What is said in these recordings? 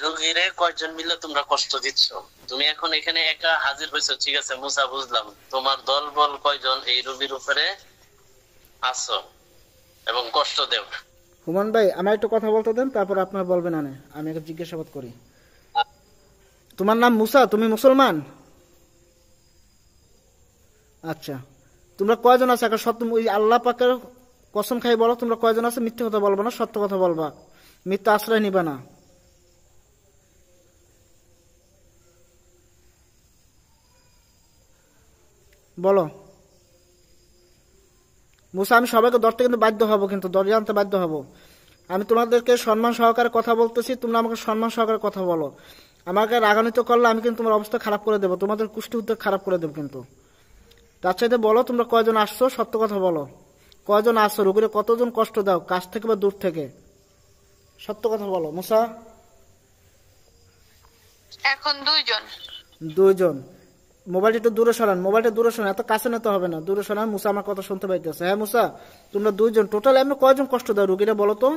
রোগীরে কয়জন মিলে তোমরা কষ্ট দিচ্ছ? তুমি এখন এখানে একা হাজির হয়েছো, ঠিক আছে মুসা, বুঝলাম। তোমার দল বল কয়জন এই রোগীর উপরে আসো এবং কষ্ট দেও? হুমান ভাই আমার একটু কথা বলতে দেন, তারপর আপনার বলবেন। আমি একটা জিজ্ঞাসাবাদ করি। তোমার নাম মুসা, তুমি মুসলমান? আচ্ছা, তোমরা কয়জন আছো? একটা সত্য, ওই আল্লাহ পাকের কসম খাই বলো, তোমরা কয়জন আছো? মিথ্যে কথা বলবা না, সত্য কথা বলবা, মিথ্যা আশ্রয় নিবা না। বলো মুসা, আমি সবাইকে ধরতে কিন্তু বাধ্য হব, কিন্তু দরজা আনতে বাধ্য হব। আমি তোমাদেরকে সম্মান সহকারে কথা বলতেছি, তোমরা আমাকে সম্মান সহকারে কথা বলো। আমাকে রাগান্বিত করলে আমি কিন্তু তোমার অবস্থা খারাপ করে দেবো, তোমাদের কুষ্টি উদ্যোগ খারাপ করে দেবো কিন্তু। তার চাইতে বলো তোমরা কয়জন আসছো, সত্য কথা বলো। কয়জন আসছো, রোগীরা কতজন কষ্ট দাও, কাছ থেকে বা দূর থেকে? সত্য কথা বলো মুসা। এখন 2 জন। 2 জন। মোবাইলটা একটু দূরে সরান, মোবাইলটা দূরে সরান, এত কাছে নিতে হবে না, দূরে সরান। মুসা আমার কথা শুনতে পাইতেছে। হ্যাঁ মুসা, তোমরা 2 জন টোটাল, এমনি কয়জন কষ্ট দাও রোগীরা বলো তো?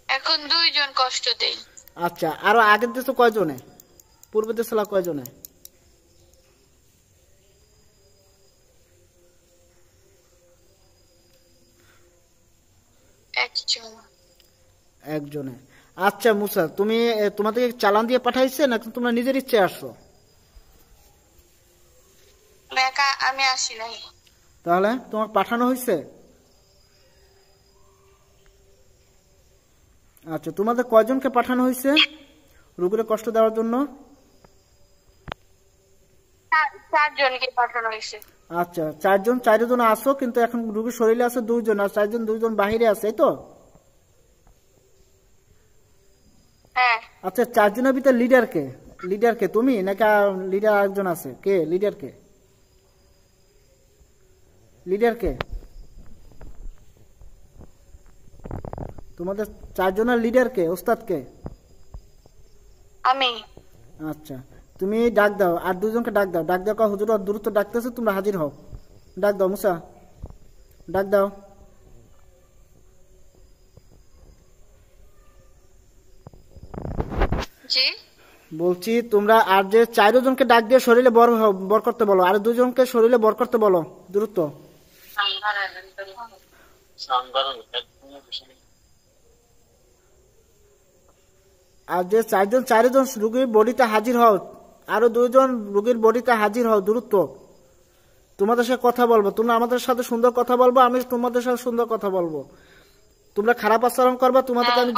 এখন 2 জন কষ্ট দেই। আচ্ছা, আরো আগের দেশে কয়জনে, পূর্বে দেশে কয়জনে? একজন। একজনে। আচ্ছা মুসা, তুমি তোমাদেরকে চালান দিয়ে পাঠাইছে নাকি তোমরা নিজের ইচ্ছে আসছো? আমি আসি নাই। তাহলে তোমার পাঠানো হয়েছে? আচ্ছা, তোমাদের কয়জনকে পাঠানো হয়েছে রোগীরা কষ্ট দেওয়ার জন্য? 4 জনকে পাঠানো হয়েছে। আচ্ছা, 4জন আসো, কিন্তু এখন রোগীর শরীরে আছে 2 জন, আর 2 জন বাহিরে আছে, এই তো? হ্যাঁ। আচ্ছা, 4 জনের ভিতরে লিডার কে? লিডার কে, তুমি নাকি লিডার আরেকজন আছে? কে লিডার? কে লিডার? কে তোমাদের 4 জনের লিডার? কে ওস্তাদ? কে? আমি। আচ্ছা, তুমি ডাক দাও, আর 2 জনকে ডাক দাও। ডাক দাও, হুজুর দ্রুত ডাকতেছে, তোমরা হাজির হও। ডাক দাও মুসা, ডাক দাও। জি বলছি তোমরা আর যে 4 জনকে ডাক দিয়ে শরীরে বর করতে বলো, আর 2 জনকে শরীরে বর করতে বলো দ্রুত। আর যে 4 জন রোগীর বডিতে হাজির হও, আরো 2 জন রোগীর বডিতে হাজির হও দ্রুত। তোমাদের সাথে কথা বলবো, তোমরা আমাদের সাথে সুন্দর কথা বলবো, আমি তোমাদের সাথে সুন্দর কথা বলবো। তোমরা খারাপ আচরণ করবা, তোমাদেরকে আমি